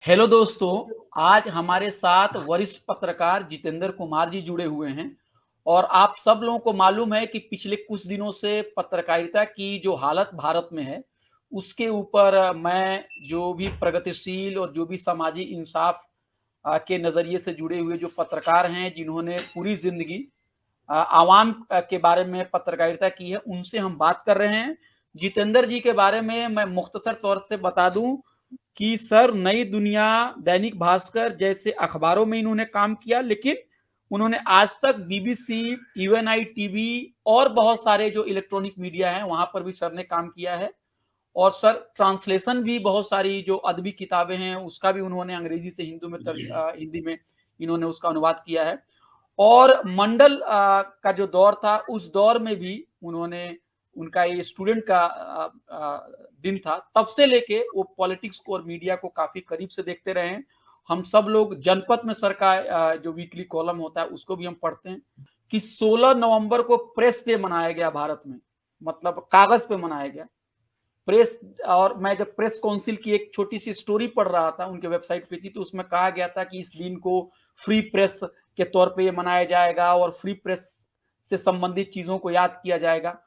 Hello दोस्तों, आज हमारे साथ वरिष्ठ पत्रकार जितेंद्र कुमार जी जुड़े हुए हैं और आप सब लोगों को मालूम है कि पिछले कुछ दिनों से पत्रकारिता की जो हालत भारत में है, उसके ऊपर मैं जो भी प्रगतिशील और जो भी सामाजिक इंसाफ के नज़रिए से जुड़े हुए जो पत्रकार हैं, जिन्होंने पूरी ज़िंदगी आवाम के बारे में पत्रकारिता की है, उनसे हम बात कर रहे हैं। जितेंद्र जी के बारे में मैं मुख्तसर तौर से बता दूं कि सर नई दुनिया, दैनिक भास्कर जैसे अखबारों में इन्होंने काम किया, लेकिन उन्होंने आज तक बीबीसी, यूएनआई टीवी और बहुत सारे जो इलेक्ट्रॉनिक मीडिया हैं वहां पर भी सर ने काम किया है। और सर ट्रांसलेशन भी बहुत सारी जो अदबी किताबें हैं उसका भी उन्होंने अंग्रेजी से हिंदी में इन्होंने उसका अनुवाद किया है। और मंडल का जो दौर था उस दौर में भी उन्होंने उनका ये स्टूडेंट का दिन था, तब से लेके वो पॉलिटिक्स को और मीडिया को काफी करीब से देखते रहे हैं। हम सब लोग जनपद में सर का जो वीकली कॉलम होता है उसको भी हम पढ़ते हैं कि 16 नवंबर को प्रेस डे मनाया गया भारत में, मतलब कागज पे मनाया गया प्रेस। और मैं जब प्रेस काउंसिल की एक छोटी सी स्टोरी पढ़ रहा था उनके वेबसाइट पे थी, तो उसमें कहा गया था कि इस दिन को फ्री प्रेस के तौर पे ये मनाया जाएगा और फ्री प्रेस से संबंधित चीजों को याद किया जाएगा।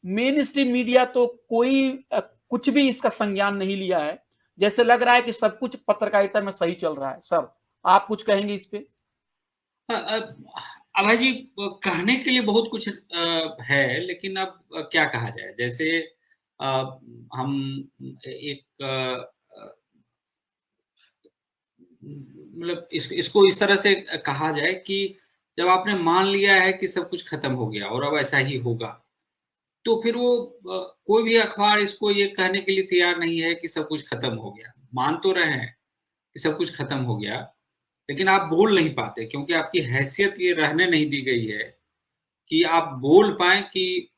मेन स्ट्रीम मीडिया तो कोई कुछ भी इसका संज्ञान नहीं लिया है। जैसे लग रहा है कि सब कुछ पत्रकारिता में सही चल रहा है। सर, आप कुछ कहेंगे इस पे? अभय जी, कहने के लिए बहुत कुछ है, लेकिन अब क्या कहा जाए। जैसे अ, हम एक मतलब इसको इस तरह से कहा जाए कि जब आपने मान लिया है कि सब कुछ खत्म हो गया और अब ऐसा ही होगा, तो फिर वो कोई भी अखबार इसको ये कहने के लिए तैयार नहीं है कि सब कुछ खत्म हो गया। मान तो रहे हैं कि सब कुछ खत्म हो गया, लेकिन आप बोल नहीं पाते क्योंकि आपकी हैसियत ये रहने नहीं दी गई है कि आप बोल पाए कि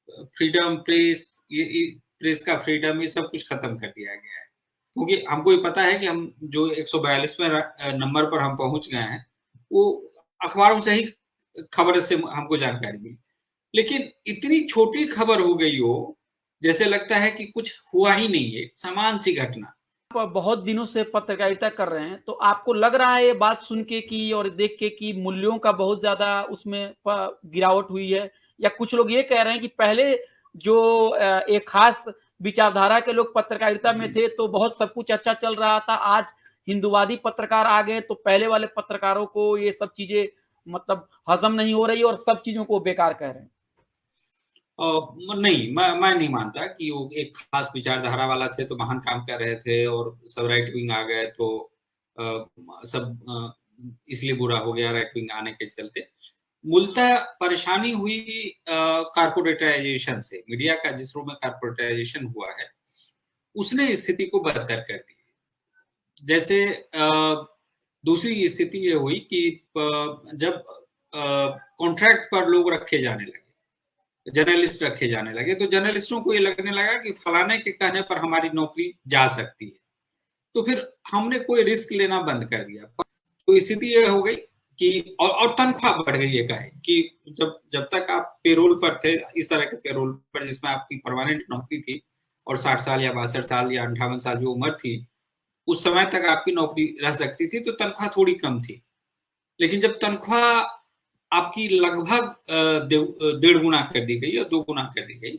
फ्रीडम प्रेस, ये प्रेस का फ्रीडम, ये सब कुछ खत्म कर दिया गया है। क्योंकि हमको ये पता है कि हम जो 142वें नंबर पर हम पहुंच गए हैं, वो अखबारों से ही खबर से हमको जानकारी मिली। लेकिन इतनी छोटी खबर हो गई हो, जैसे लगता है कि कुछ हुआ ही नहीं है, समान सी घटना। आप बहुत दिनों से पत्रकारिता कर रहे हैं, तो आपको लग रहा है ये बात सुन के कि और देख के कि मूल्यों का बहुत ज्यादा उसमें गिरावट हुई है? या कुछ लोग ये कह रहे हैं कि पहले जो एक खास विचारधारा के लोग पत्रकारिता में थे तो बहुत सब कुछ अच्छा चल रहा था, आज हिंदुवादी पत्रकार आ गए तो पहले वाले पत्रकारों को ये सब चीजें मतलब हजम नहीं हो रही और सब चीजों को बेकार कह रहे हैं? नहीं, मैं नहीं मानता कि वो एक खास विचारधारा वाला थे तो महान काम कर रहे थे और सब राइट विंग आ गए तो इसलिए बुरा हो गया राइट विंग आने के चलते। मूलतः परेशानी हुई कारपोरेटाइजेशन से। मीडिया का जिस रूप में कारपोरेटाइजेशन हुआ है, उसने स्थिति को बदतर कर दी। जैसे दूसरी स्थिति ये हुई कि जब कॉन्ट्रैक्ट पर लोग रखे जाने लगे, जर्नलिस्ट रखे जाने लगे, तो जर्नलिस्टों को ये लगने लगा कि फलाने के कहने पर हमारी नौकरी जा सकती है, तो फिर हमने कोई रिस्क लेना बंद कर दिया। तो स्थिति ये हो गई कि और तनख्वाह बढ़ गई है कि जब जब तक आप पेरोल पर थे, इस तरह के पेरोल पर जिसमें आपकी परमानेंट नौकरी थी और 60 साल या 62 साल या 58 साल जो उम्र थी, उस समय तक आपकी नौकरी रह सकती थी, तो तनख्वाह थोड़ी कम थी। लेकिन जब तनख्वाह आपकी लगभग 1.5 गुना कर दी गई या 2 गुना कर दी गई,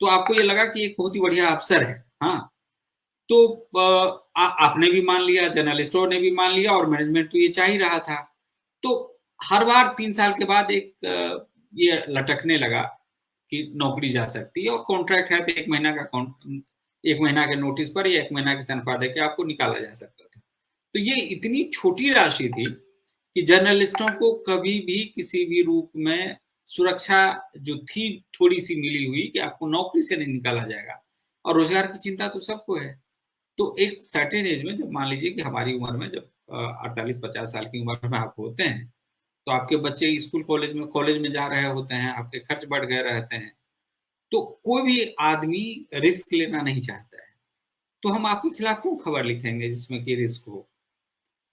तो आपको ये लगा कि एक बहुत ही बढ़िया अवसर है। हाँ, तो आपने भी मान लिया, जर्नलिस्टों ने भी मान लिया और मैनेजमेंट तो ये चाह ही रहा था। तो हर बार 3 साल के बाद एक ये लटकने लगा कि नौकरी जा सकती है और कॉन्ट्रैक्ट है तो 1 महीना का 1 महीना के नोटिस पर या 1 महीना की तनख्वाह देकर आपको निकाला जा सकता था। तो ये इतनी छोटी राशि थी कि जर्नलिस्टों को कभी भी किसी भी रूप में सुरक्षा जो थी थोड़ी सी मिली हुई कि आपको नौकरी से नहीं निकाला जाएगा, और रोजगार की चिंता तो सबको है। तो एक सर्टेन एज में, जब मान लीजिए कि हमारी उम्र में, जब 48-50 साल की उम्र में आप होते हैं, तो आपके बच्चे स्कूल कॉलेज में जा रहे होते हैं, आपके खर्च बढ़ गए रहते हैं, तो कोई भी आदमी रिस्क लेना नहीं चाहता है। तो हम आपके खिलाफ क्यों खबर लिखेंगे जिसमें कि रिस्क हो?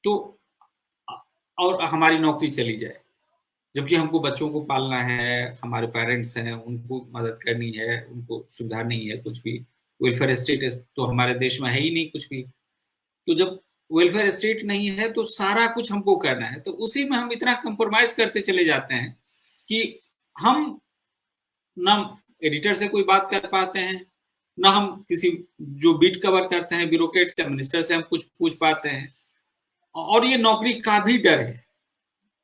तो और हमारी नौकरी चली जाए, जबकि हमको बच्चों को पालना है, हमारे पेरेंट्स हैं, उनको मदद करनी है, उनको सुविधा नहीं है कुछ भी, वेलफेयर स्टेटस तो हमारे देश में है ही नहीं कुछ भी। तो जब वेलफेयर स्टेट नहीं है तो सारा कुछ हमको करना है, तो उसी में हम इतना कंप्रोमाइज करते चले जाते हैं कि हम ना एडिटर से कोई बात कर पाते हैं, ना हम किसी जो बीट कवर करते हैं ब्यूरोक्रेट से, मिनिस्टर से हम कुछ पूछ पाते हैं। और ये नौकरी का भी डर है,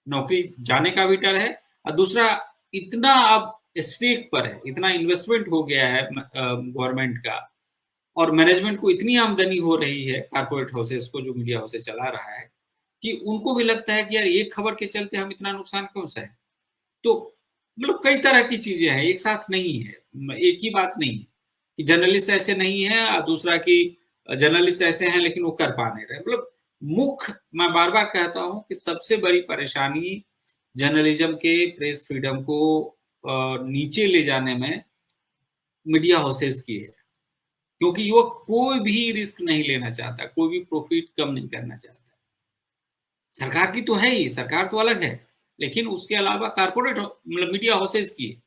नौकरी जाने का भी डर है, और दूसरा इतना अब स्टेक पर है, इतना इन्वेस्टमेंट हो गया है गवर्नमेंट का, और मैनेजमेंट को इतनी आमदनी हो रही है कारपोरेट हाउसेस को, जो मीडिया हाउसेस चला रहा है, कि उनको भी लगता है कि यार एक खबर के चलते हम इतना नुकसान क्यों सहे। तो मतलब कई तरह की चीजें हैं, एक साथ नहीं है, एक ही बात नहीं है कि जर्नलिस्ट ऐसे नहीं है, और दूसरा कि जर्नलिस्ट ऐसे हैं लेकिन वो कर पा नहीं रहे। मतलब मुख्य, मैं बार बार कहता हूं कि सबसे बड़ी परेशानी जर्नलिज्म के, प्रेस फ्रीडम को नीचे ले जाने में मीडिया हाउसेस की है, क्योंकि वो कोई भी रिस्क नहीं लेना चाहता, कोई भी प्रॉफिट कम नहीं करना चाहता। सरकार की तो है ही, सरकार तो अलग है, लेकिन उसके अलावा कारपोरेट मतलब मीडिया हाउसेस की है,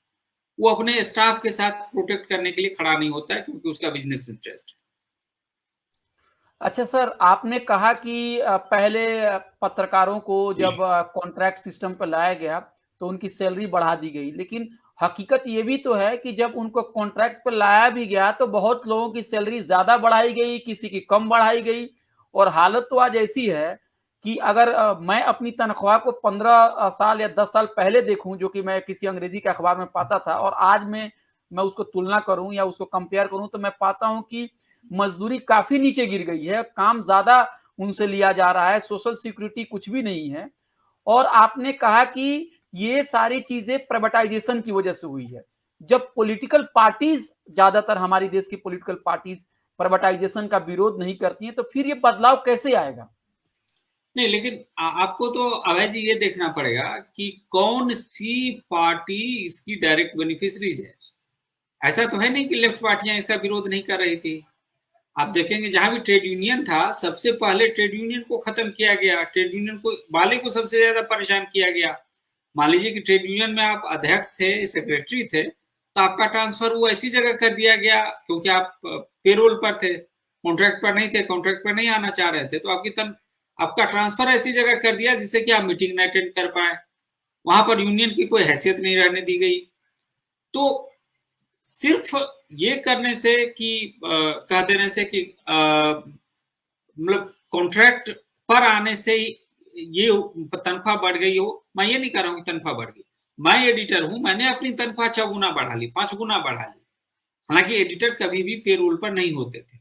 वो अपने स्टाफ के साथ प्रोटेक्ट करने के लिए खड़ा नहीं होता है, क्योंकि उसका बिजनेस इंटरेस्ट है। अच्छा सर, आपने कहा कि पहले पत्रकारों को जब कॉन्ट्रैक्ट सिस्टम पर लाया गया तो उनकी सैलरी बढ़ा दी गई, लेकिन हकीकत ये भी तो है कि जब उनको कॉन्ट्रैक्ट पर लाया भी गया तो बहुत लोगों की सैलरी ज़्यादा बढ़ाई गई, किसी की कम बढ़ाई गई। और हालत तो आज ऐसी है कि अगर मैं अपनी तनख्वाह को 15 साल या 10 साल पहले देखूं, जो कि मैं किसी अंग्रेजी के अखबार में पाता था, और आज मैं उसको तुलना करूं या उसको कंपेयर करूं, तो मैं पाता हूं कि मजदूरी काफी नीचे गिर गई है, काम ज्यादा उनसे लिया जा रहा है, सोशल सिक्योरिटी कुछ भी नहीं है। और आपने कहा कि ये सारी चीजें प्राइवेटाइजेशन की वजह से हुई है। जब पॉलिटिकल पार्टीज, ज्यादातर हमारी देश की पॉलिटिकल पार्टीज प्राइवेटाइजेशन का विरोध नहीं करती हैं, तो फिर ये बदलाव कैसे आएगा? नहीं, लेकिन आपको तो अभय जी ये देखना पड़ेगा कि कौन सी पार्टी इसकी डायरेक्ट बेनिफिशरीज है। ऐसा तो है नहीं कि लेफ्ट पार्टियां इसका विरोध नहीं कर रही थी। आप देखेंगे जहां भी ट्रेड यूनियन था, सबसे पहले ट्रेड यूनियन को खत्म किया गया, ट्रेड यूनियन को वाले को सबसे ज्यादा परेशान किया गया। मान लीजिए कि ट्रेड यूनियन में आप अध्यक्ष थे, सेक्रेटरी थे, तो आपका ट्रांसफर वो ऐसी जगह कर दिया गया, क्योंकि आप पेरोल पर थे, कॉन्ट्रैक्ट पर नहीं थे, कॉन्ट्रैक्ट पर नहीं आना चाह रहे थे, तो आपका ट्रांसफर ऐसी जगह कर दिया जिससे कि आप मीटिंग न अटेंड कर पाए, वहां पर यूनियन की कोई हैसियत नहीं रहने दी गई। तो सिर्फ ये करने से कि कह देने से कि मतलब कॉन्ट्रैक्ट पर आने से ये तनख्वाह बढ़ गई हो, मैं ये नहीं कह रहा हूं कि तनख्वाह बढ़ गई। मैं एडिटर हूं, मैंने अपनी तनख्वाह 6 गुना बढ़ा ली, 5 गुना बढ़ा ली। हालांकि एडिटर कभी भी पेरोल पर नहीं होते थे,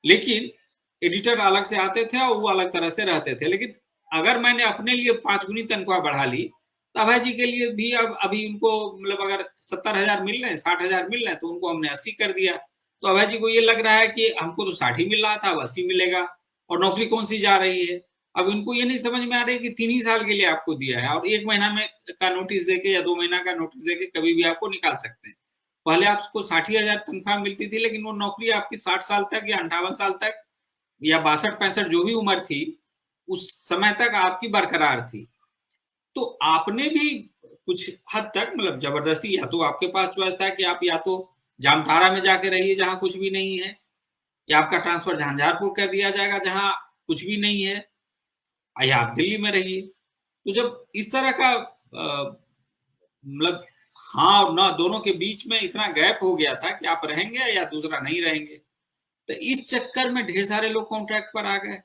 लेकिन एडिटर अलग से आते थे और वो अलग तरह से रहते थे। लेकिन अगर मैंने अपने लिए 5 गुनी तनख्वाह बढ़ा ली, तो अभय जी के लिए भी अब अभी उनको मतलब अगर 70,000 मिल रहे हैं, 60,000 मिल रहे हैं, तो उनको हमने 80 कर दिया। तो अभय जी को ये लग रहा है कि हमको तो 60 ही मिल रहा था, अब 80 मिलेगा, और नौकरी कौन सी जा रही है। अब इनको ये नहीं समझ में आ रही है कि 3 ही साल के लिए आपको दिया है, और 1 महीना में का नोटिस देके या 2 महीना का नोटिस देके कभी भी आपको निकाल सकते हैं। पहले आपको 60,000 तनख्वाह मिलती थी, लेकिन वो नौकरी आपकी 60 साल तक या 58 साल तक या 62-65 जो भी उम्र थी, उस समय तक आपकी बरकरार थी। तो आपने भी कुछ हद तक मतलब जबरदस्ती, या तो आपके पास चॉइस था कि आप या तो जामताड़ा में जाके रहिए जहां कुछ भी नहीं है, या आपका ट्रांसफर झंझारपुर कर दिया जाएगा जहां कुछ भी नहीं है, या आप दिल्ली में रहिए। तो जब इस तरह का मतलब हाँ और ना दोनों के बीच में इतना गैप हो गया था कि आप रहेंगे या दूसरा नहीं रहेंगे, तो इस चक्कर में ढेर सारे लोग कॉन्ट्रैक्ट पर आ गए।